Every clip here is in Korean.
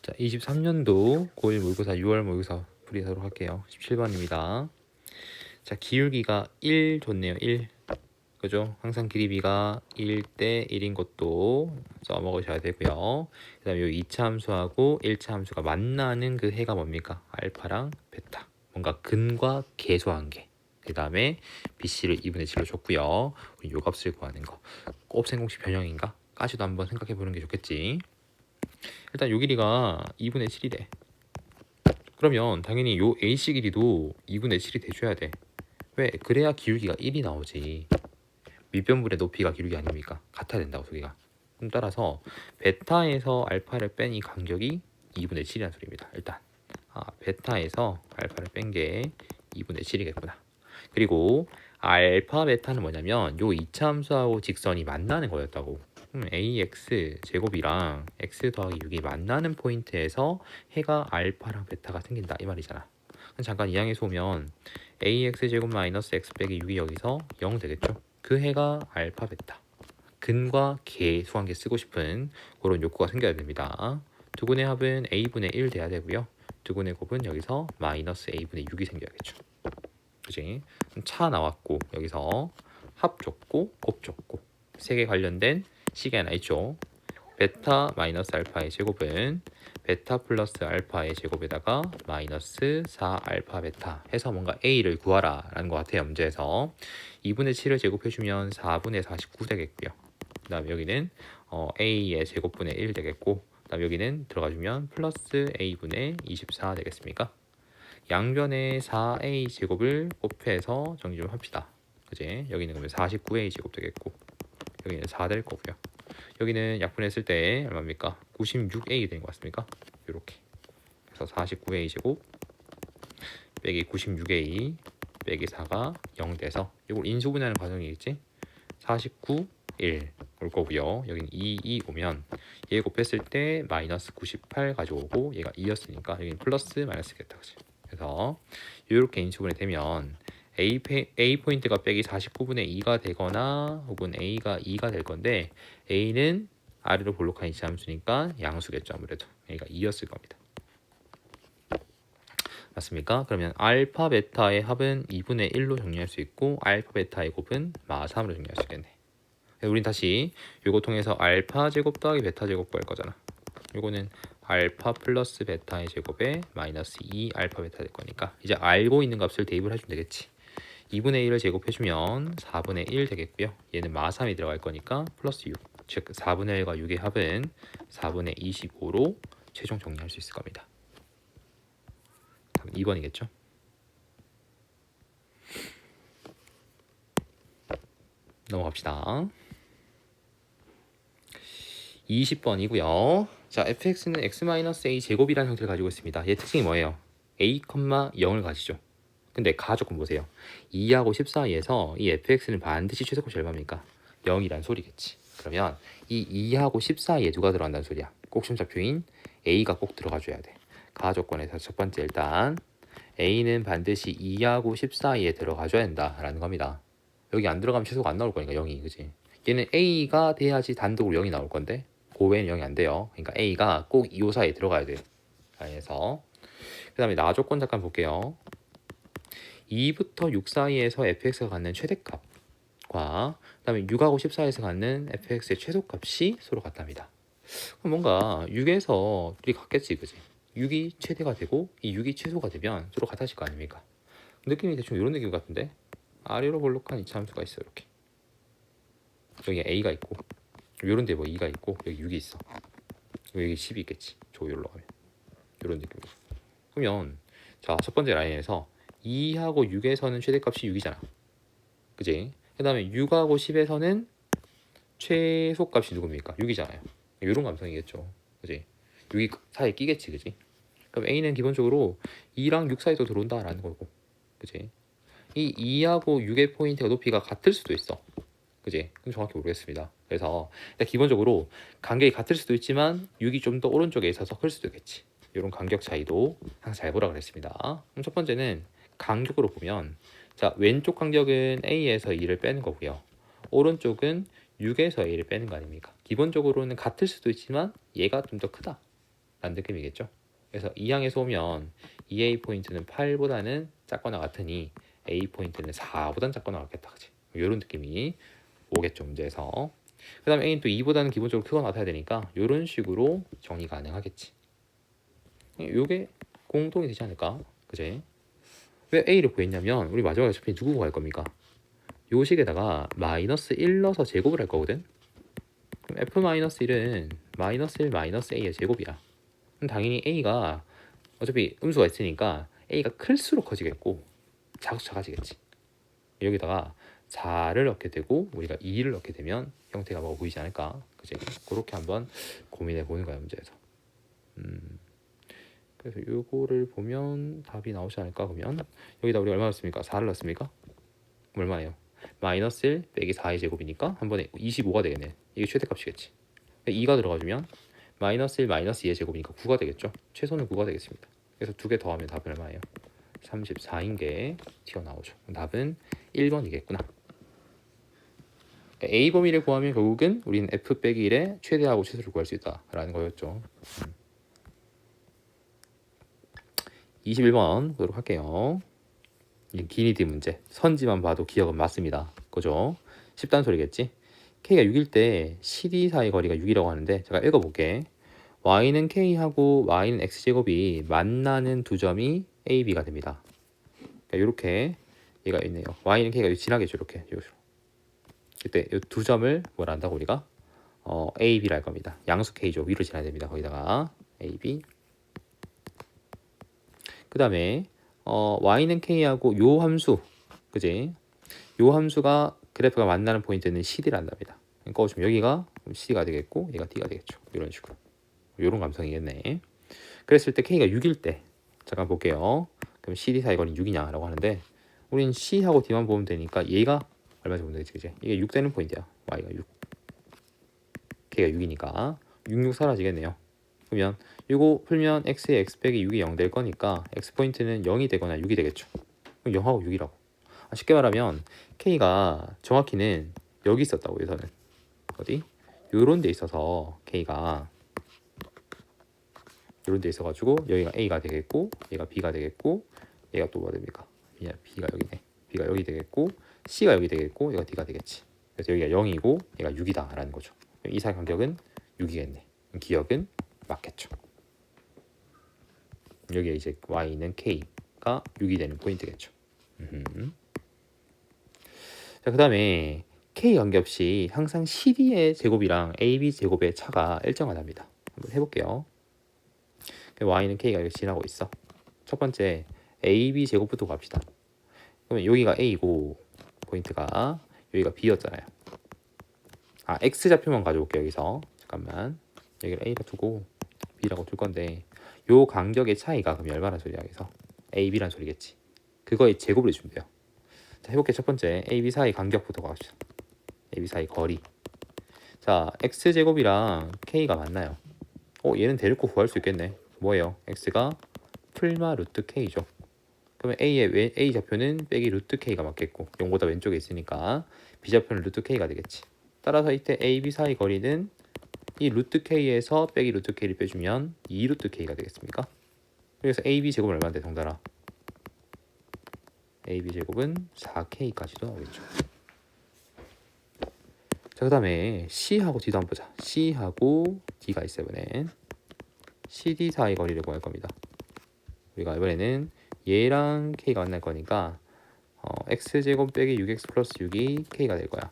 자, 23년도 고1 모의고사 6월 모의고사 풀이하도록 할게요. 17번입니다. 자, 기울기가 1 줬네요. 1. 그죠? 항상 길이비가 1대 1인 것도 써먹으셔야 되고요. 그 다음에 이 2차 함수하고 1차 함수가 만나는 그 해가 뭡니까? 알파랑 베타. 뭔가 근과 계수한 게. 그 다음에 BC를 2분의 7로 줬고요. 우리 요 값을 구하는 거. 곱셈 공식 변형인가? 까지도 한번 생각해 보는 게 좋겠지. 일단 요 길이가 2분의 7이래. 그러면 당연히 요 AC 길이도 2분의 7이 돼줘야 돼. 왜? 그래야 기울기가 1이 나오지. 밑변분의 높이가 기울기 아닙니까? 같아야 된다고 소리가. 그럼 따라서 베타에서 알파를 뺀 이 간격이 2분의 7이라는 소리입니다. 일단 베타에서 알파를 뺀 게 2분의 7이겠구나. 그리고 알파 베타는 뭐냐면 요 2차 함수하고 직선이 만나는 거였다고. ax 제곱이랑 x 더하기 6이 만나는 포인트에서 해가 알파랑 베타가 생긴다 이 말이잖아. 잠깐 이항에서 오면 ax 제곱 마이너스 x 빼기 6이 여기서 0 되겠죠. 그 해가 알파 베타. 근과 계 수관계 쓰고 싶은 그런 욕구가 생겨야 됩니다. 두 군의 합은 a분의 1 돼야 되고요. 두 군의 곱은 여기서 마이너스 a분의 6이 생겨야겠죠. 그지? 차 나왔고 여기서 합 줬고 곱 줬고 세 개 관련된 식이 하나 있죠. 베타 마이너스 알파의 제곱은 베타 플러스 알파의 제곱에다가 마이너스 4 알파 베타 해서 뭔가 a를 구하라 라는 것 같아요. 문제에서 2분의 7을 제곱해주면 4분의 49 되겠고요. 그 다음에 여기는 a의 제곱분의 1 되겠고 그 다음에 여기는 들어가주면 플러스 a분의 24 되겠습니까? 양변에 4a 제곱을 곱해서 정리 좀 합시다. 그지? 여기는 그러면 49a 제곱 되겠고 여기는 4 될 거고요. 여기는 약분했을 때 얼마입니까? 96a 된 것 같습니까? 이렇게. 그래서 49a 제곱 빼기 96a 빼기 4가 0 돼서 이걸 인수분해하는 과정이겠지? 49, 1 올 거고요. 여기는 2, 2 오면 얘 곱했을 때 마이너스 98 가져오고 얘가 2였으니까 여기는 플러스 마이너스겠다. 그치? 그래서 이렇게 인수분해 되면 A 포인트가 빼기 49분의 2가 되거나 혹은 A가 2가 될 건데 A는 아래로 볼록한 이치 함수니까 양수겠죠. 아무래도 A가 2였을 겁니다. 맞습니까? 그러면 알파 베타의 합은 2분의 1로 정리할 수 있고 알파 베타의 곱은 마 3으로 정리할 수 있겠네. 우린 다시 요거 통해서 알파 제곱 더하기 베타 제곱 구할 거잖아. 요거는 알파 플러스 베타의 제곱에 마이너스 2 알파 베타 될 거니까 이제 알고 있는 값을 대입을 해주면 되겠지. 2분의 1을 제곱해주면 4분의 1 되겠고요. 얘는 마3이 들어갈 거니까 플러스 6. 즉 4분의 1과 6의 합은 4분의 25로 최종 정리할 수 있을 겁니다. 2번이겠죠. 넘어갑시다. 20번이고요. 자, fx는 x-a 제곱이라는 형태를 가지고 있습니다. 얘 특징이 뭐예요? a, 0을 가지죠. 근데 가 조건 보세요. 2하고 10 사이에서 이 fx는 반드시 최소값이 얼마입니까? 0이란 소리겠지. 그러면 이 2하고 10 사이에 누가 들어간다는 소리야? 꼭심좌표인 a가 꼭 들어가줘야 돼. 가 조건에서 첫 번째 일단 a는 반드시 2하고 10 사이에 들어가줘야 된다라는 겁니다. 여기 안 들어가면 최소가 안 나올 거니까 0이 그지? 얘는 a가 돼야지 단독으로 0이 나올 건데 그 외에는 0이 안 돼요. 그러니까 a가 꼭 2호 사이에 들어가야 돼요. 그래서 그 다음에 나 조건 잠깐 볼게요. 2부터 6 사이에서 fx가 갖는 최대값과 그 다음에 6하고 10 사이에서 갖는 fx의 최소값이 서로 같답니다. 그럼 뭔가 6에서 둘이 같겠지 그지? 6이 최대가 되고 이 6이 최소가 되면 서로 같아질 거 아닙니까? 느낌이 대충 이런 느낌 같은데 아래로 볼록한 이차 함수가 있어. 이렇게 여기 a가 있고 요런 데 뭐 2가 있고 여기 6이 있어. 여기 10이 있겠지. 저 여기로 가면 이런 느낌으로. 그러면 자, 첫 번째 라인에서 2하고 6에서는 최대값이 6이잖아. 그지? 그 다음에 6하고 10에서는 최소값이 누굽니까? 6이잖아요. 이런 감성이겠죠. 그지? 6이 사이에 끼겠지. 그지? 그럼 A는 기본적으로 2랑 6 사이도 들어온다라는 거고. 그지? 이 2하고 6의 포인트가 높이가 같을 수도 있어. 그지? 그럼 정확히 모르겠습니다. 그래서 기본적으로 간격이 같을 수도 있지만 6이 좀 더 오른쪽에 있어서 클 수도 있겠지. 이런 간격 차이도 항상 잘 보라 그랬습니다. 그럼 첫 번째는 간격으로 보면 자, 왼쪽 간격은 A에서 2를 빼는 거고요. 오른쪽은 6에서 A를 빼는 거 아닙니까? 기본적으로는 같을 수도 있지만 얘가 좀 더 크다 라는 느낌이겠죠. 그래서 이 항에서 오면 EA 포인트는 8보다는 작거나 같으니 A 포인트는 4보다는 작거나 같겠다. 그치? 이런 느낌이 오겠죠, 문제에서. 그 다음에 A는 또 2보다는 기본적으로 크거나 같아야 되니까 이런 식으로 정리 가능하겠지. 이게 공통이 되지 않을까? 그지? 왜 A를 구했냐면 우리 마지막에 어차피 누구 구할 겁니까? 요 식에다가 마이너스 1 넣어서 제곱을 할 거거든. 그럼 F-1은 마이너스 1 마이너스 A의 제곱이야. 그럼 당연히 A가 어차피 음수가 있으니까 A가 클수록 커지겠고 작아지겠지. 여기다가 4를 넣게 되고 우리가 2를 넣게 되면 형태가 뭐 보이지 않을까? 그지? 그렇게 한번 고민해 보는 거야, 문제에서. 그래서 요거를 보면 답이 나오지 않을까? 그러면 여기다 우리 얼마 넣습니까? 4를 넣습니까? 얼마예요? 마이너스 1 빼기 4의 제곱이니까 한 번에 25가 되겠네. 이게 최대값이겠지. 2가 들어가주면 마이너스 1 마이너스 2의 제곱이니까 9가 되겠죠. 최소는 9가 되겠습니다. 그래서 두 개 더하면 답은 얼마예요? 34인 게 튀어나오죠. 답은 1번이겠구나. A 범위를 구하면 결국은 우리는 F 빼기 1의 최대하고 최소를 구할 수 있다라는 거였죠. 21번 보도록 할게요. 기니디 문제. 선지만 봐도 기억은 맞습니다. 그죠? 10단소리겠지? K가 6일 때 CD 사이 거리가 6이라고 하는데 제가 읽어볼게. Y는 K하고 Y는 X제곱이 만나는 두 점이 A, B가 됩니다. 그러니까 이렇게 얘가 있네요. Y는 K가 지나겠죠. 이렇게. 그때 이 두 점을 뭘 한다고 우리가? A, B라 할 겁니다. 양수 K죠. 위로 지나야 됩니다. 거기다가 A, B. 그 다음에 Y는 K하고 요 함수, 그지? 요 함수가 그래프가 만나는 포인트는 CD를 한답니다. 그러니까 지금 여기가 C가 되겠고 얘가 D가 되겠죠. 이런 식으로. 이런 감성이겠네. 그랬을 때 K가 6일 때 잠깐 볼게요. 그럼 CD 사이 거리는 6이냐라고 하는데 우린 C하고 D만 보면 되니까 얘가 얼마인지 보면 되겠지, 그지? 이게 6 되는 포인트야. Y가 6. K가 6이니까 6 사라지겠네요. 그러면 이거 풀면 x의 x 빼기 6이 0 될 거니까 x 포인트는 0이 되거나 6이 되겠죠. 그럼 0하고 6이라고. 쉽게 말하면 k가 정확히는 여기 있었다고. 여기서는 어디? 요런 데 있어서 k가 요런 데 있어가지고 여기가 a가 되겠고 얘가 b가 되겠고 얘가 또 뭐 됩니까? b가 여기네. b가 여기 되겠고 c가 여기 되겠고 얘가 d가 되겠지. 그래서 여기가 0이고 얘가 6이다 라는 거죠. 이 사이 간격은 6이겠네. 기억은 맞겠죠. 여기에 이제 y는 k가 6이 되는 포인트겠죠. 자, 그 다음에 k 관계없이 항상 CD의 제곱이랑 AB 제곱의 차가 일정하답니다. 한번 해볼게요. y는 k가 이렇게 지나고 있어. 첫 번째 AB 제곱부터 갑시다. 그러면 여기가 A고 포인트가 여기가 B였잖아요. X 좌표만 가져올게요. 여기서 잠깐만 여기를 A라 두고 B라고 둘 건데 요 간격의 차이가 그럼 얼마나 소리야? 여기서 A, B란 소리겠지. 그거의 제곱을 해주면 돼요. 자, 해볼게. 첫 번째 A, B 사이 간격부터 갑시다. A, B 사이 거리. 자, X제곱이랑 K가 맞나요? 얘는 대놓고 구할 수 있겠네. 뭐예요? X가 풀마 루트 K죠. 그러면 A의 A 좌표는 빼기 루트 K가 맞겠고 0보다 왼쪽에 있으니까 B 좌표는 루트 K가 되겠지. 따라서 이때 A, B 사이 거리는 이 루트 K에서 빼기 루트 K를 빼주면 2 루트 K가 되겠습니까? 그래서 AB 제곱은 얼마인데 동달아? AB 제곱은 4K까지도 나오겠죠. 자, 그 다음에 C하고 D도 한번 보자. C하고 D가 있어요. 이번엔 CD 사이 거리를 구할 겁니다. 우리가 이번에는 얘랑 K가 만날 거니까 X제곱 빼기 6X 플러스 6이 K가 될 거야.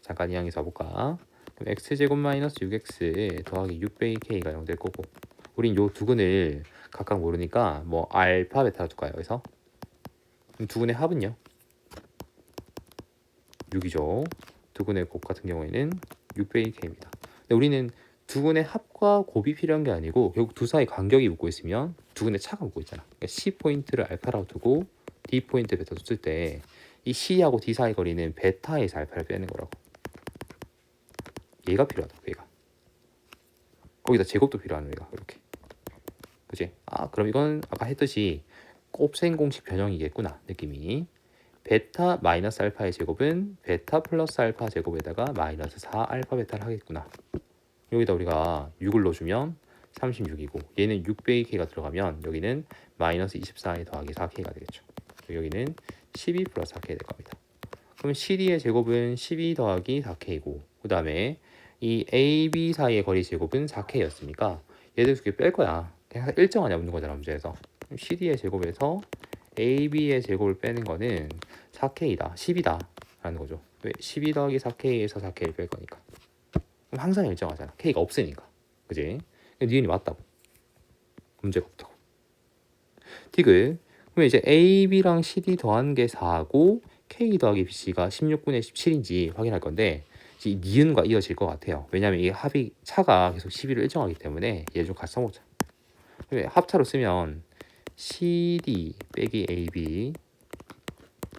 잠깐 이 항에서 볼까? 그럼 X제곱 마이너스 6X 더하기 6 빼기 K가 0 될 거고 우린 요 두근을 각각 모르니까 뭐 알파 베타로 둘까요? 여기서 두근의 합은요? 6이죠. 두근의 곱 같은 경우에는 6 빼기 K입니다. 근데 우리는 두근의 합과 곱이 필요한 게 아니고 결국 두 사이 간격이 묻고 있으면 두근의 차가 묻고 있잖아. 그러니까 C 포인트를 알파라고 두고 D 포인트 베타로 쓸 때 이 C하고 D 사이 거리는 베타에서 알파를 빼는 거라고. 얘가 필요하다. 얘가. 거기다 제곱도 필요한 얘가 이렇게. 그지? 그럼 이건 아까 했듯이 곱셈 공식 변형이겠구나. 느낌이. 베타 마이너스 알파의 제곱은 베타 플러스 알파 제곱에다가 마이너스 4 알파 베타를 하겠구나. 여기다 우리가 6을 넣어주면 36이고 얘는 6 빼기 k가 들어가면 여기는 마이너스 24에 더하기 4k가 되겠죠. 여기는 12 플러스 4k 될 겁니다. 그럼 CD의 제곱은 12 더하기 4k고 그 다음에 이 AB 사이의 거리 제곱은 4k였으니까 얘들 두 개 뺄 거야. 그냥 일정하냐 묻는 거잖아 문제에서. CD의 제곱에서 AB의 제곱을 빼는 거는 4k다 10이다 라는 거죠. 왜? 12 더하기 4k에서 4k를 뺄 거니까. 그럼 항상 일정하잖아. k가 없으니까. 그지? 니은이 맞다고. 문제가 없다고. 디귿. 그러면 이제 AB랑 CD 더한 게 4고 K 더하기 BC가 16분의 17인지 확인할 건데 이 니은과 이어질 것 같아요. 왜냐하면 이 합이 차가 계속 12를 일정하기 때문에 얘 좀 같이 써보자. 합차로 쓰면 CD 빼기 AB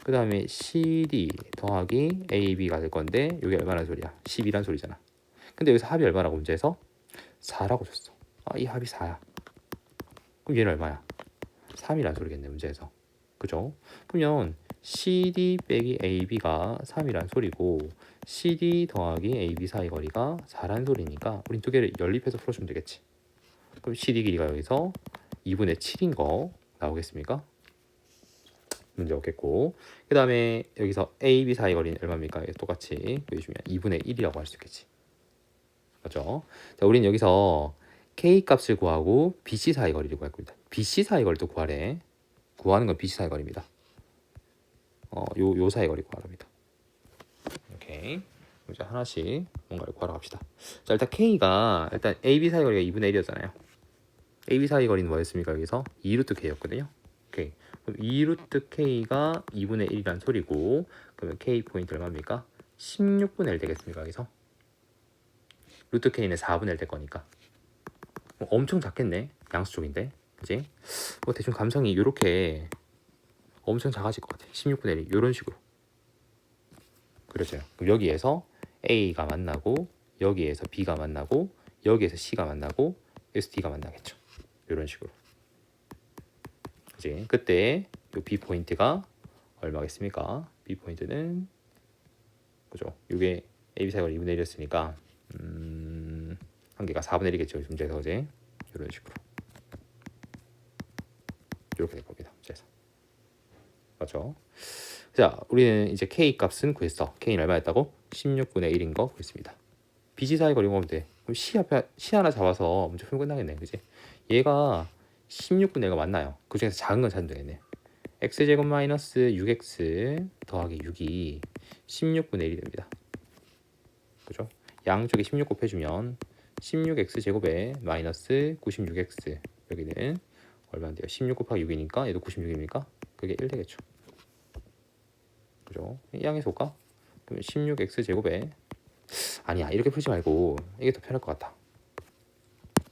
그 다음에 CD 더하기 AB가 될 건데 이게 얼마나 소리야? 12란 소리잖아. 근데 여기서 합이 얼마라고 문제에서? 4라고 줬어. 이 합이 4야. 그럼 얘는 얼마야? 3이란 소리겠네 문제에서. 그죠? 그러면 CD 빼기 AB가 3이란 소리고 CD 더하기 AB 사이 거리가 4란 소리니까 우린 두 개를 연립해서 풀어주면 되겠지. 그럼 CD 길이가 여기서 2분의 7인 거 나오겠습니까? 문제 없겠고 그 다음에 여기서 AB 사이 거리는 얼마입니까? 똑같이 보여주면 2분의 1이라고 할 수 있겠지. 맞죠? 자, 우린 여기서 K 값을 구하고 BC 사이 거리를 구할 겁니다. BC 사이 거리도 구하래. 구하는 건 BC 사이 거리입니다. 요 사이 거리 구하랍니다. 오케이. 이제 하나씩 뭔가를 구하러 갑시다. 자, 일단 K가 일단 AB 사이 거리가 2분의 1이었잖아요. AB 사이 거리는 뭐였습니까? 여기서 2루트 K였거든요. 오케이. 그럼 2루트 K가 2분의 1이란 소리고 그러면 K 포인트 얼마입니까? 16분의 1 되겠습니까? 여기서 루트 K는 4분의 1 될 거니까 엄청 작겠네. 양수 쪽인데 그지? 대충 감성이 이렇게 엄청 작아질 것 같아. 16분의 1 이런 식으로 그려져요. 그럼 여기에서 A가 만나고 여기에서 B가 만나고 여기에서 C가 만나고 여기서 D가 만나겠죠. 이런 식으로 그지? 그때 이 B 포인트가 얼마겠습니까? B 포인트는 그죠? 이게 AB 사이가 2분의 1이었으니까 한 개가 4분의 1이겠죠. 문제에서 그지? 이런 식으로 이렇게 될 겁니다. 문제에서 맞죠? 자, 우리는 이제 K 값은 구했어. K는 얼마였다고? 16분의 1인 거 구했습니다. BC 사이 거리 구하면 돼. 그럼 C 하나 잡아서 문제 풀면 끝나겠네. 그지? 얘가 16분의 1가 맞나요? 그 중에서 작은 건 찾으면 되겠네. x제곱 마이너스 6x 더하기 6이 16분의 1이 됩니다. 그죠? 양쪽에 16 곱해주면 16x 제곱에 마이너스 96x 여기는 얼마인데요? 16 곱하기 6이니까 얘도 96입니까? 그게 1 되겠죠. 그죠? 이 양에서 볼까? 그러면 16x 제곱에 아니야 이렇게 풀지 말고 이게 더 편할 것 같다.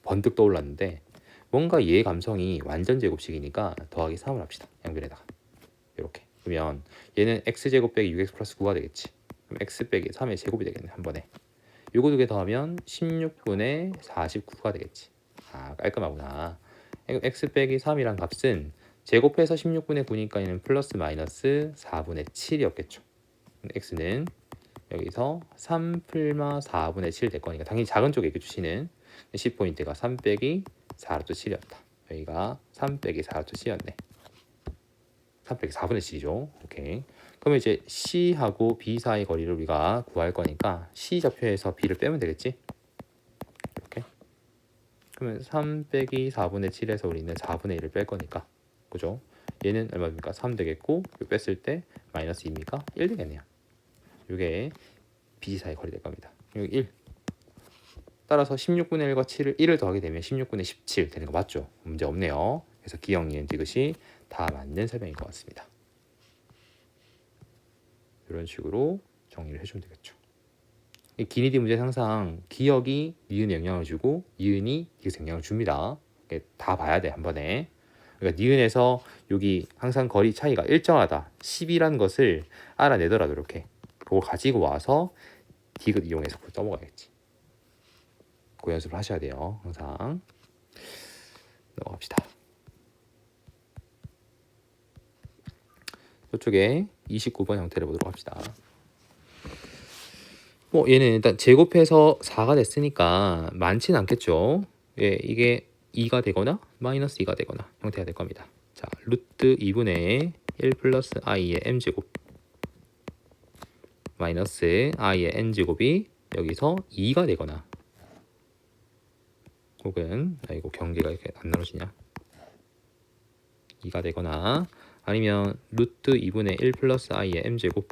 번뜩 떠올랐는데 뭔가 얘 감성이 완전 제곱식이니까 더하기 3을 합시다. 양변에다가 이렇게 그러면 얘는 x제곱 빼기 6x 플러스 9가 되겠지. 그럼 x 빼기 3의 제곱이 되겠네 한 번에. 요거 두 개 더하면 16분의 49가 되겠지. 깔끔하구나. x 빼기 3이란 값은 제곱해서 16분의 9니까 얘는 플러스 마이너스 4분의 7이었겠죠. x는 여기서 3 풀마 4분의 7 될 거니까 당연히 작은 쪽에 이렇게 주시는 C포인트가 3 빼기 4루트 7이었다. 여기가 3 빼기 4루트 7이었네. 3 빼기 4분의 7이죠. 오케이. 그러면 이제 C하고 B 사이 거리를 우리가 구할 거니까 C 좌표에서 B를 빼면 되겠지? 이렇게. 그러면 3 빼기 4분의 7에서 우리는 4분의 1을 뺄 거니까. 그죠? 얘는 얼마입니까? 3 되겠고 이거 뺐을 때 마이너스 2입니까? 1 되겠네요. 이게 BC 사이 거리 될 겁니다. 여기 1. 따라서 16분의 1과 7을 1을 더하게 되면 16분의 17 되는 거 맞죠? 문제 없네요. 그래서 기억, 니은, 디귿이 다 맞는 설명인 것 같습니다. 이런 식으로 정리를 해주면 되겠죠. 이 기니디 문제는 항상 기억이 니은에 영향을 주고 니은이 디귿에 영향을 줍니다. 다 봐야 돼 한 번에. 그러니까 니은에서 여기 항상 거리 차이가 일정하다 10이라는 것을 알아내더라도 이렇게 그걸 가지고 와서 디귿 이용해서 넘어가야겠지. 그 연습을 하셔야 돼요. 항상. 넘어갑시다. 이쪽에 29번 형태를 보도록 합시다. 얘는 일단 제곱해서 4가 됐으니까 많지는 않겠죠. 예, 이게 2가 되거나 마이너스 2가 되거나 형태가 될 겁니다. 자, 루트 2분의 1 플러스 i의 m제곱 마이너스 i의 n제곱이 여기서 2가 되거나, 혹은 이거 경계가 이렇게 안 나눠지냐, 2가 되거나, 아니면 루트 2분의 1 플러스 i의 m제곱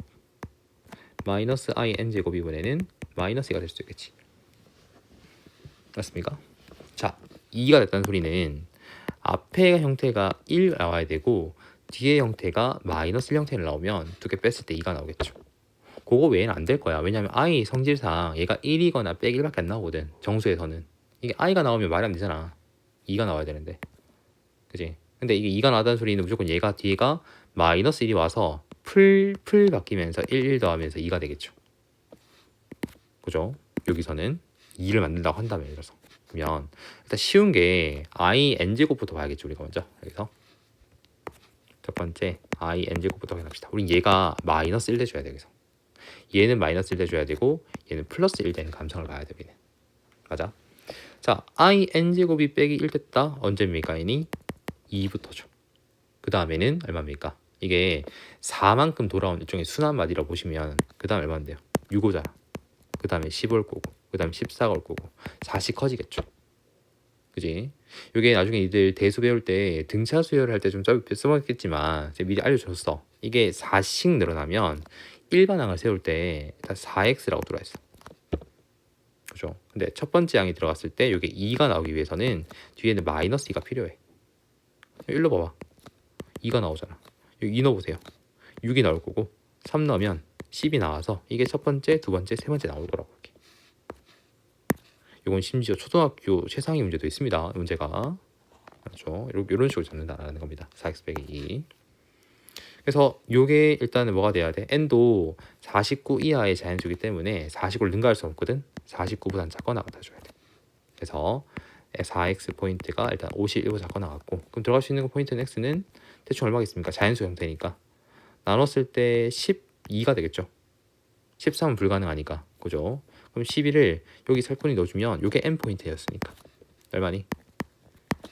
마이너스 i n제곱 이번에는 마이너스 2가 될 수도 있겠지. 맞습니까? 자, 2가 됐다는 소리는 앞에 형태가 1 나와야 되고 뒤에 형태가 마이너스 1 형태를 나오면 두 개 뺐을 때 2가 나오겠죠. 그거 외에는 안 될 거야. 왜냐면 i 성질상 얘가 1이거나 빼기 1밖에 안 나오거든. 정수에서는. 이게 i가 나오면 말이 안 되잖아. 2가 나와야 되는데. 그지? 근데 이게 2가 나왔다는 소리는 무조건 얘가 뒤에가 마이너스 1이 와서 풀 바뀌면서 1 더하면서 2가 되겠죠. 그죠? 여기서는 2를 만든다고 한다면, 예를 들어서. 그러면 일단 쉬운 게 i n제곱부터 봐야겠죠. 우리가 먼저 여기서 첫 번째 i n제곱부터 확인합시다. 우린 얘가 마이너스 1 돼줘야 돼. 여기서 얘는 마이너스 1 돼줘야 되고 얘는 플러스 1 되는 감성을 봐야 돼. 우리는. 맞아? 자, i n제곱이 빼기 1 됐다. 언제입니까? n이 2부터죠. 그 다음에는 얼마입니까? 이게 4만큼 돌아온 일종의 순환마디라고 보시면 그 다음 얼마인데요? 6호잖아. 그 다음에 10올 거고, 그 다음에 14가 올 거고, 4씩 커지겠죠. 그지? 이게 나중에 이들 대수 배울 때 등차 수열을 할 때 좀 써먹겠지만 제가 미리 알려줬어. 이게 4씩 늘어나면 일반항을 세울 때 일단 4x라고 들어와 있어. 그죠? 근데 첫 번째 항이 들어갔을 때 이게 2가 나오기 위해서는 뒤에는 마이너스 2가 필요해. 일로 봐봐. 2가 나오잖아. 여기 2 넣어보세요. 6이 나올 거고 3 넣으면 10이 나와서 이게 첫 번째, 두 번째, 세 번째 나올 거라고. 이렇게. 이건 심지어 초등학교 최상위 문제도 있습니다. 문제가. 그렇죠. 이런 식으로 잡는다라는 겁니다. 4x 빼기 2. 그래서 요게 일단은 뭐가 돼야 돼? n도 49 이하의 자연수이기 때문에 49를 능가할 수 없거든. 49보다는 작거나 같아줘야 돼. 그래서 4x 포인트가 일단 51보다 작거나 같고, 그럼 들어갈 수 있는 포인트는 x는 대충 얼마겠습니까? 자연수 형태니까 나눴을 때 12가 되겠죠. 13은 불가능하니까. 그죠? 그럼 11을 여기 살포니 넣어주면 요게 n 포인트였으니까 얼마니?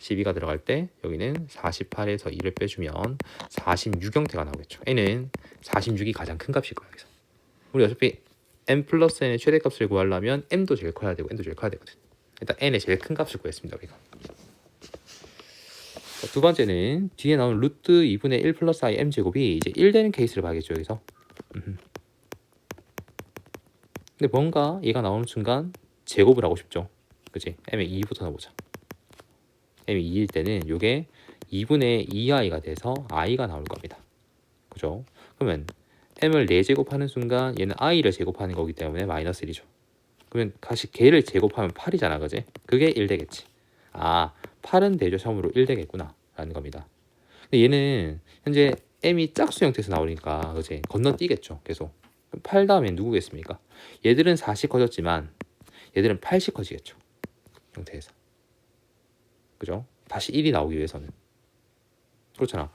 12가 들어갈 때 여기는 48에서 2를 빼주면 46 형태가 나오겠죠. n은 46이 가장 큰 값일 거야. 그래서 우리 어차피 n 플러스 n의 최대값을 구하려면 m도 제일 커야 되고 n도 제일 커야 되거든. 일단 n의 제일 큰 값을 구했습니다. 우리가. 자, 두 번째는 뒤에 나온 루트 2분의 1 플러스 i m제곱이 이제 1 되는 케이스를 봐야겠죠. 여기서. 근데 뭔가 얘가 나오는 순간 제곱을 하고 싶죠. 그치? m의 2부터 넣어보자. m이 2일 때는 이게 2분의 2i가 돼서 i가 나올 겁니다. 그죠? 그러면 m을 4제곱하는 순간 얘는 i를 제곱하는 거기 때문에 마이너스 1이죠. 그러면 다시 걔를 제곱하면 8이잖아. 그지? 그게 1 되겠지. 아, 8은 대조점으로 1 되겠구나 라는 겁니다. 근데 얘는 현재 m이 짝수 형태에서 나오니까 그지? 건너뛰겠죠. 계속. 8 다음에 누구겠습니까? 얘들은 4씩 커졌지만 얘들은 8씩 커지겠죠. 형태에서. 그죠? 다시 1이 나오기 위해서는. 그렇잖아.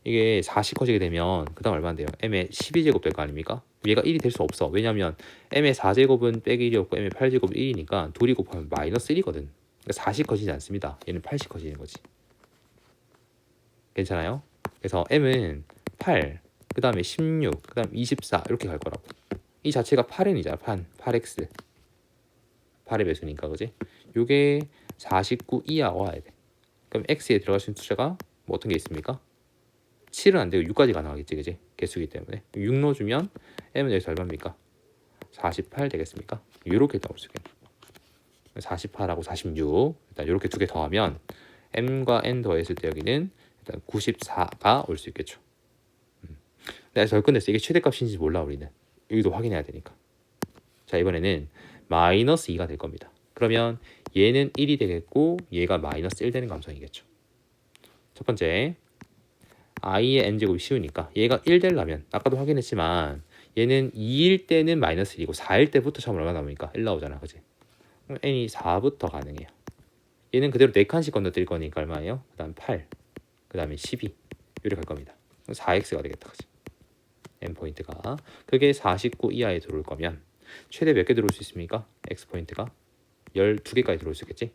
이게 4씩 커지게 되면 그 다음 얼마인데요? m의 12제곱 될 거 아닙니까? 얘가 1이 될 수 없어. 왜냐면 m의 4제곱은 빼기 1이었고 m의 8제곱은 1이니까 둘이 곱하면 마이너스 1이거든. 그러니까 4씩 커지지 않습니다. 얘는 8씩 커지는 거지. 괜찮아요? 그래서 m은 8, 그 다음에 16, 그 다음에 24 이렇게 갈 거라고. 이 자체가 8n이잖아. 8x. 8의 배수니까 그지? 요게 49 이하 와야 돼. 그럼 x에 들어갈 수 있는 숫자가 뭐 어떤 게 있습니까? 7은 안 되고 6까지 가능하겠지, 그지? 개수기 때문에 6 넣어주면 m은 여기서 얼마입니까? 48 되겠습니까? 이렇게 나올 수 있겠네. 48하고 46 일단 이렇게 두 개 더하면 m과 n 더했을 때 여기는 일단 94가 올 수 있겠죠. 내가 절 끝냈어. 이게 최대값인지 몰라 우리는. 여기도 확인해야 되니까. 자, 이번에는 마이너스 2가 될 겁니다. 그러면 얘는 1이 되겠고 얘가 마이너스 1 되는 감성이겠죠. 첫 번째 i의 n제곱이 쉬우니까 얘가 1 되려면 아까도 확인했지만 얘는 2일 때는 마이너스 1이고 4일 때부터 처음 얼마 나오니까 1 나오잖아. 그지? 그럼 n이 4부터 가능해요. 얘는 그대로 4칸씩 건너뛸 거니까 얼마예요? 그 다음 8, 그 다음에 12 이렇게 갈 겁니다. 4x가 되겠다. 그지? n 포인트가 그게 49 이하에 들어올 거면 최대 몇 개 들어올 수 있습니까? x 포인트가 12개까지 들어올 수 있겠지?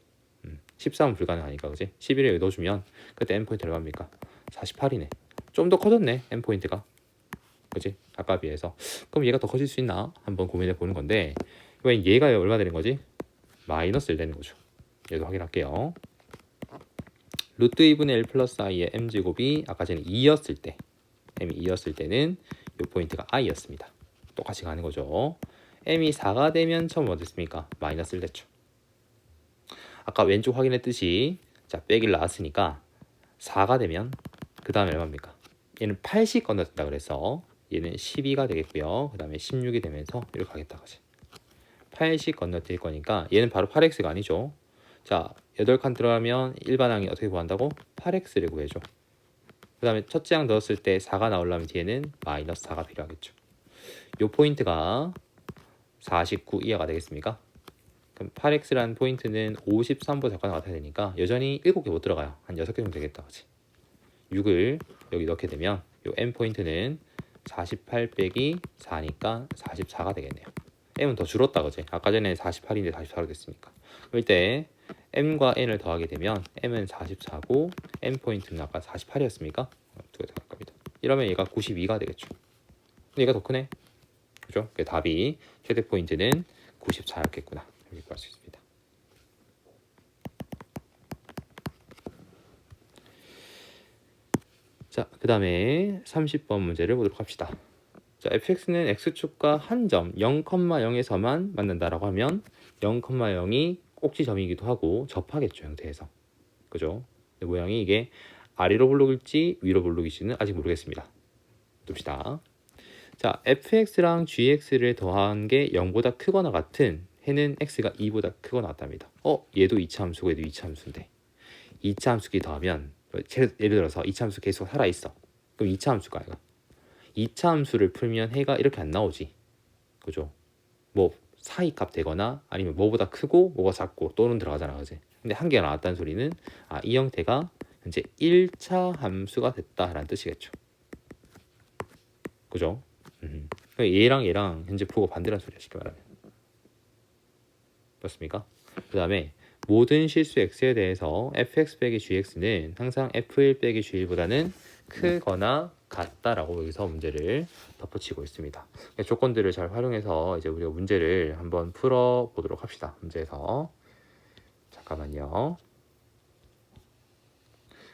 13은 불가능하니까 그지? 11에 여기 넣어주면 그때 N포인트 얼마입니까? 48이네. 좀 더 커졌네 N포인트가. 그지? 아까 비해서. 그럼 얘가 더 커질 수 있나? 한번 고민해 보는 건데 이번엔 얘가 얼마 되는 거지? 마이너스 1 되는 거죠. 얘도 확인할게요. 루트 2분의 1 플러스 i의 m제곱이 아까 전에 2였을 때 m이 2였을 때는 이 포인트가 i였습니다. 똑같이 가는 거죠. m이 4가 되면 처음 어땠습니까? 마이너스 1 됐죠. 아까 왼쪽 확인했듯이 자 빼기를 나왔으니까 4가 되면 그 다음에 얼마입니까? 얘는 8씩 건너뛴다 그래서 얘는 12가 되겠고요. 그 다음에 16이 되면서 이렇게 가겠다 그지? 8씩 건너뛸 거니까 얘는 바로 8x가 아니죠. 자 8칸 들어가면 일반항이 어떻게 구한다고? 8x를 구해줘. 그 다음에 첫째 항 넣었을 때 4가 나오려면 뒤에는 마이너스 4가 필요하겠죠. 요 포인트가 49 이하가 되겠습니까? 그럼 8x라는 포인트는 53보다 작거나 같아야 되니까 여전히 7개 못 들어가요. 한 6개 정도 되겠다. 그치? 6을 여기 넣게 되면 요 m 포인트는 48 빼기 4니까 44가 되겠네요. m은 더 줄었다 그지? 아까 전에 48인데 44로 됐으니까. 그럴 때 m과 n을 더하게 되면 m은 44고 m 포인트는 아까 48이었습니까? 두 개 더 갈 겁니다. 이러면 얘가 92가 되겠죠. 근데 얘가 더 크네. 그죠? 그 답이 최대 포인트는 94였겠구나. 이렇게 구할 수 있습니다. 자, 그 다음에 30번 문제를 보도록 합시다. 자, fx는 x축과 한 점 0,0에서만 만난다라고 하면 0,0이 꼭지점이기도 하고 접하겠죠, 형태에서. 그죠? 근데 모양이 이게 아래로 볼록일지 위로 볼록일지는 아직 모르겠습니다. 둡시다. 자, fx랑 gx를 더한 게 0보다 크거나 같은 해는 x가 2보다 크거나 같답니다. 얘도 2차 함수고 얘도 2차 함수인데 2차 함수끼리 더하면 예를 들어서 2차 함수 계속 살아있어. 그럼 2차 함수가 아니야. 2차 함수를 풀면 해가 이렇게 안 나오지. 그죠? 뭐 사이값 되거나 아니면 뭐보다 크고 뭐가 작고 또는 들어가잖아. 그지? 근데 한 개가 나왔다는 소리는 이 형태가 현재 1차 함수가 됐다라는 뜻이겠죠. 그죠? 얘랑 얘랑 현재 부호가 반대라는 소리야. 쉽게 말하면. 그렇습니까? 그 다음에 모든 실수 x에 대해서 fx 빼기 gx는 항상 f1 빼기 g1보다는 크거나 같다라고 여기서 문제를 덧붙이고 있습니다. 조건들을 잘 활용해서 이제 우리가 문제를 한번 풀어 보도록 합시다. 문제에서 잠깐만요.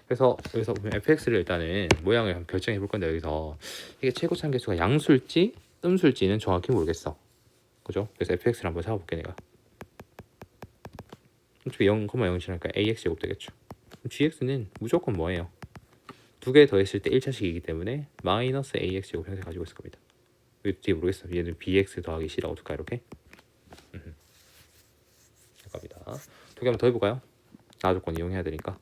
그래서 여기서 보면 fx를 일단은 모양을 한번 결정해 볼 건데 여기서 이게 최고 참계수가 양수일지 음수일지는 정확히 모르겠어. 그죠? 그래서 fx를 한번 잡아볼게 내가. 어차피 0,0이니까 ax 제곱 되겠죠. gx는 무조건 뭐예요? 두 개 더했을 때 1차식이기 때문에 마이너스 ax 제곱 형태 가지고 있을 겁니다. 이거 뒤에 모르겠어. 얘는 bx 더하기 c라고 둘까 이렇게? 겁니다. 두 개 한번 더 해볼까요? 나조건 이용해야 되니까.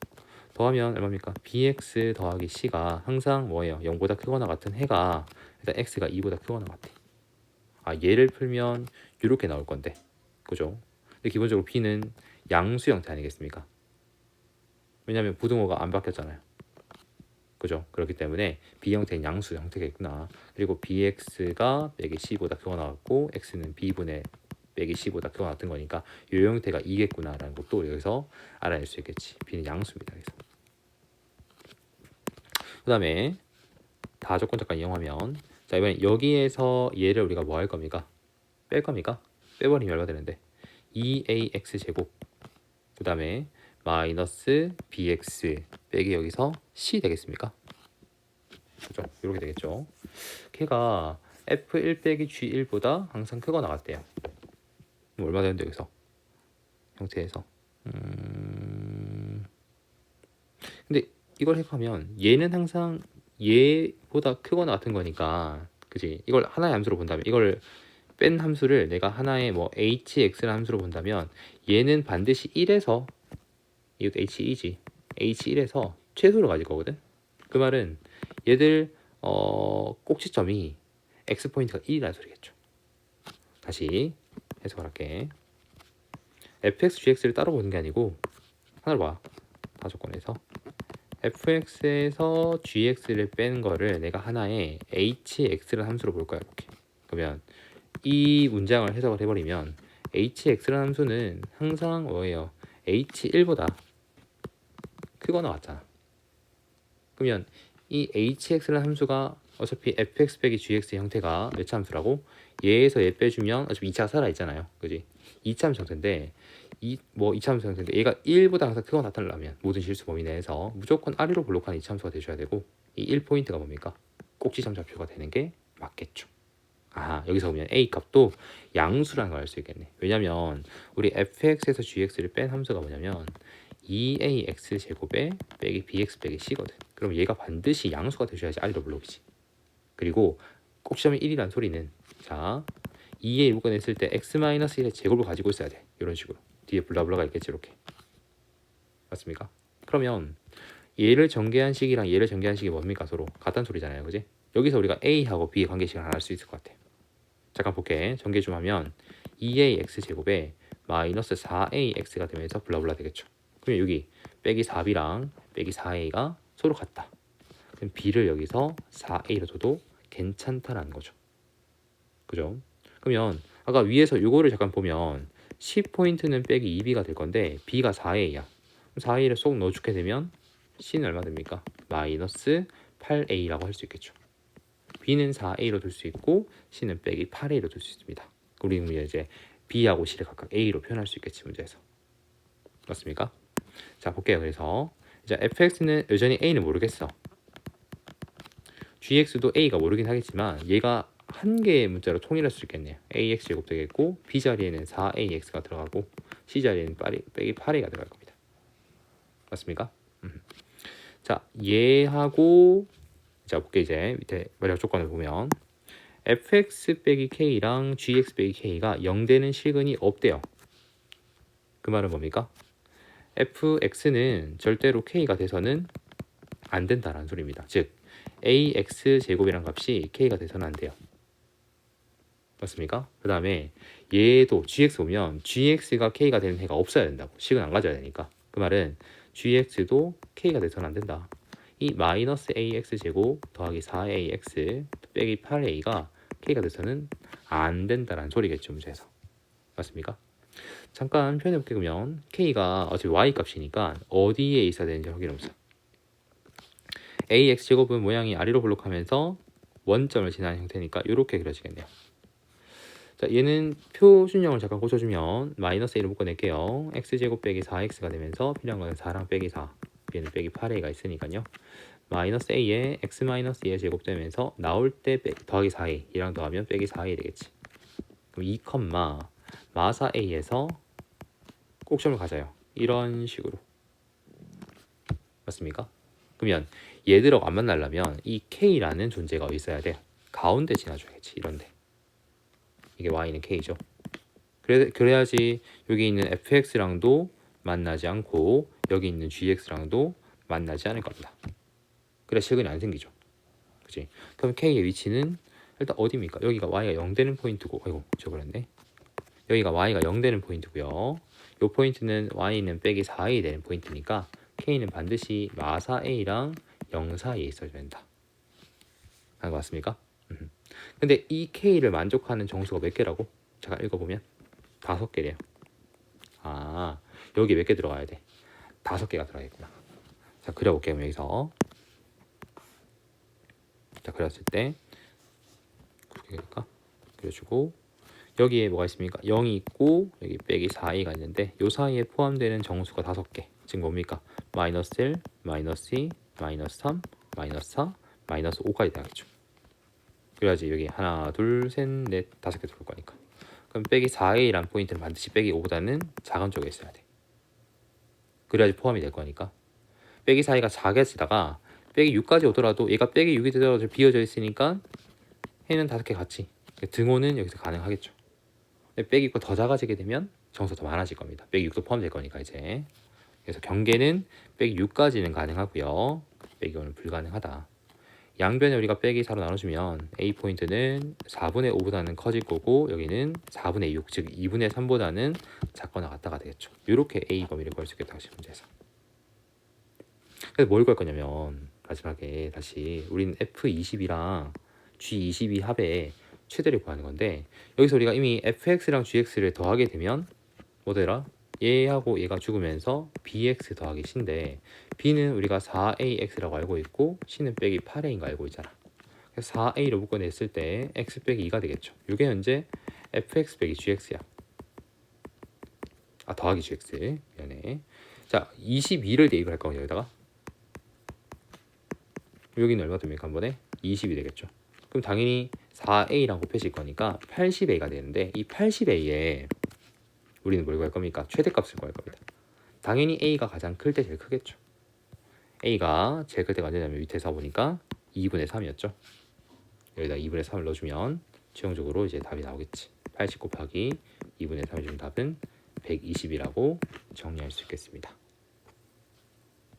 더하면 얼마입니까? bx 더하기 c가 항상 뭐예요? 0보다 크거나 같은 해가 일단 x가 2보다 크거나 같아. 얘를 풀면 이렇게 나올 건데, 그죠? 근데 기본적으로 b는 양수 형태 아니겠습니까? 왜냐하면 부등호가 안 바뀌었잖아요. 그죠? 그렇기 때문에 b 형태는 양수 형태겠구나. 그리고 bx가 빼기 c보다 크거나 같고 x는 b분의 빼기 c보다 크거나 같은 거니까 이 형태가 2겠구나라는 것도 여기서 알아낼 수 있겠지. b는 양수입니다. 그래서 그 다음에 다조건 잠깐 이용하면 자 이번에 여기에서 얘를 우리가 뭐 할 겁니까? 뺄 겁니까? 빼버리면 얼마 되는데 2ax 제곱 그 다음에 마이너스 bx 빼기 여기서 c 되겠습니까? 그죠? 이렇게 되겠죠. 걔가 f1 빼기 g1보다 항상 크거나 같대요. 얼마 되는데 여기서 형태에서 근데 이걸 해가면 얘는 항상 얘보다 크거나 같은 거니까 그지? 이걸 하나의 함수로 본다면 이걸 뺀 함수를 내가 하나의 뭐 hx라는 함수로 본다면 얘는 반드시 1에서 이것도 h2지 h1에서 최소로 가질 거거든. 그 말은 얘들 꼭지점이 x 포인트가 1이라는 소리겠죠. 다시 해석을 할게. fx, gx를 따로 보는 게 아니고 하나로 봐. 다조건에서 fx에서 gx를 뺀 거를 내가 하나의 hx라는 함수로 볼 거야. 이렇게. 그러면 이 문장을 해석을 해버리면 hx라는 함수는 항상 뭐예요? h1보다 크거나 같잖아. 그러면 이 hx라는 함수가 어차피 fx 빼기 gx의 형태가 몇 차 함수라고? 얘에서 얘 빼주면 어차피 2차가 살아있잖아요. 그지? 2차 함수 형태인데 2차 함수 형태인데 얘가 1보다 항상 크거나 나타나려면 모든 실수 범위 내에서 무조건 아래로 볼록한 2차 함수가 돼줘야 되고 이 1포인트가 뭡니까? 꼭지점 좌표가 되는 게 맞겠죠. 아, 여기서 보면 a 값도 양수라는 걸 알 수 있겠네. 왜냐면 우리 fx에서 gx를 뺀 함수가 뭐냐면 2ax 제곱에 빼기 bx 빼기 c거든. 그럼 얘가 반드시 양수가 되셔야지 아래로 블록이지. 그리고 꼭지점이 1이란 소리는 자 2에 묶어냈을 때 x-1의 제곱을 가지고 있어야 돼. 이런 식으로 뒤에 블라블라가 있겠지. 이렇게 맞습니까? 그러면 얘를 전개한 식이랑 얘를 전개한 식이 뭡니까? 서로 같다는 소리잖아요. 그지? 여기서 우리가 a하고 b의 관계식을 알 수 있을 것 같아. 잠깐 볼게. 전개 좀 하면 2ax 제곱에 마이너스 4ax가 되면서 블라블라 되겠죠. 그럼 여기 빼기 4b랑 빼기 4a가 서로 같다. 그럼 b를 여기서 4a로 둬도 괜찮다라는 거죠. 그죠? 그러면 아까 위에서 이거를 잠깐 보면 10포인트는 빼기 2b가 될 건데 b가 4a야. 4a를 쏙 넣어주게 되면 c는 얼마 됩니까? 마이너스 8a라고 할 수 있겠죠. b는 4a로 둘 수 있고 c는 빼기 8a로 둘 수 있습니다. 우리는 이제 b하고 c를 각각 a로 표현할 수 있겠지 문제에서. 맞습니까? 자 볼게요. 그래서 이제 fx는 여전히 a는 모르겠어. gx도 a가 모르긴 하겠지만 얘가 한 개의 문자로 통일할 수 있겠네요. ax 제곱 되겠고 b 자리에는 4ax가 들어가고 c 자리에는 빼기 8a가 들어갈 겁니다. 맞습니까? 자 얘하고 자 볼게. 이제 밑에 마지막 조건을 보면 fx 빼기 k랑 gx 빼기 k가 0 되는 실근이 없대요. 그 말은 뭡니까? fx는 절대로 k가 돼서는 안 된다라는 소리입니다. 즉 ax 제곱이란 값이 k가 돼서는 안 돼요. 맞습니까? 그 다음에 얘도 gx 보면 gx가 k가 되는 해가 없어야 된다고. 식은 안 가져야 되니까. 그 말은 gx도 k가 돼서는 안 된다. 이 마이너스 ax 제곱 더하기 4ax 빼기 8a가 k가 돼서는 안 된다라는 소리겠죠. 문제에서. 맞습니까? 잠깐 표현해볼게. 그러면 k가 어차피 y 값이니까 어디에 있어야 되는지 확인해보자. ax 제곱은 모양이 아래로 블록하면서 원점을 지나는 형태니까 이렇게 그려지겠네요. 자, 얘는 표준형을 잠깐 고쳐주면 마이너스 1을 묶어낼게요. x제곱 빼기 4x가 되면서 필요한 거는 4랑 빼기 4, 얘는 빼기 8a가 있으니까요. 마이너스 a에 x 마이너스 2의 제곱 되면서 나올 때 더하기 4a, 얘랑 더하면 빼기 4a 되겠지. 그럼 2, 마사 a에서 꼭점을 가져요. 이런 식으로. 맞습니까? 그러면 얘들하고 안 만나려면 이 k라는 존재가 어디 있어야 돼? 가운데 지나줘야겠지. 이런데. 이게 y는 k죠. 그래야지 여기 있는 fx랑도 만나지 않고 여기 있는 gx랑도 만나지 않을 겁니다. 그래야 실근이 안 생기죠. 그치? 그럼 k의 위치는 일단 어디입니까? 여기가 y가 0 되는 포인트고, 아이고 잊어버렸네. 여기가 y가 0 되는 포인트고요. 이 포인트는 y는 빼기 4a 되는 포인트니까 k는 반드시 마사 a랑 0 사이에 있어야 된다. 하는 거 맞습니까? 근데 이 k를 만족하는 정수가 몇 개라고? 잠깐 읽어보면 5개래요. 아, 여기 몇 개 들어가야 돼? 5개가 들어가겠구나. 자, 그려볼게요. 여기서 자, 그렸을 때 9개일까? 그려주고 여기에 뭐가 있습니까? 0이 있고 여기 빼기 4a가 있는데 요 사이에 포함되는 정수가 5개. 지금 뭡니까? 마이너스 1, 마이너스 2, 마이너스 3, 마이너스 4, 마이너스 5까지 되겠죠. 그래야지 여기 하나, 둘, 셋, 넷, 5개 들어올 거니까. 그럼 빼기 4a라는 포인트는 반드시 빼기 5보다는 작은 쪽에 있어야 돼. 그래야지 포함이 될 거니까. 빼기 4a가 작아지다가 빼기 6까지 오더라도 얘가 빼기 6이 되더라도 비어져 있으니까 해는 5개 같이. 등호는 여기서 가능하겠죠. 빼기 6가 더 작아지게 되면 정수가 더 많아질 겁니다. 빼기 6도 포함될 거니까 이제. 그래서 경계는 빼기 6까지는 가능하고요. 빼기 5는 불가능하다. 양변에 우리가 빼기 4로 나눠주면 A 포인트는 4분의 5보다는 커질 거고 여기는 4분의 6, 즉 2분의 3보다는 작거나 같다가 되겠죠. 이렇게 A 범위를 구할 수 있겠다고 하시면 문제에서. 그래서 뭘 구할 거냐면 마지막에 다시 우리는 F20이랑 G22 합의 최대를 구하는 건데 여기서 우리가 이미 fx랑 gx를 더하게 되면 뭐더라? 얘하고 얘가 죽으면서 bx 더하기 c인데 b는 우리가 4ax라고 알고 있고 c는 빼기 8a인 거 알고 있잖아. 그래서 4a로 묶어냈을 때 x 빼기 2가 되겠죠. 이게 현재 fx 빼기 gx야. 아, 더하기 gx. 미안해. 자, 22를 대입을 할 거거든요. 여기다가 여기는 얼마 됩니까? 한 번에 20이 되겠죠. 그럼 당연히 4a랑 곱해질 거니까 80a가 되는데 이 80a에 우리는 뭘 구할 겁니까? 최대값을 구할 겁니다. 당연히 a가 가장 클 때 제일 크겠죠. a가 제일 클 때가 언제냐면 밑에서 보니까 2분의 3이었죠. 여기다 2분의 3을 넣어주면 최종적으로 이제 답이 나오겠지. 80 곱하기 2분의 3을 주면 답은 120이라고 정리할 수 있겠습니다.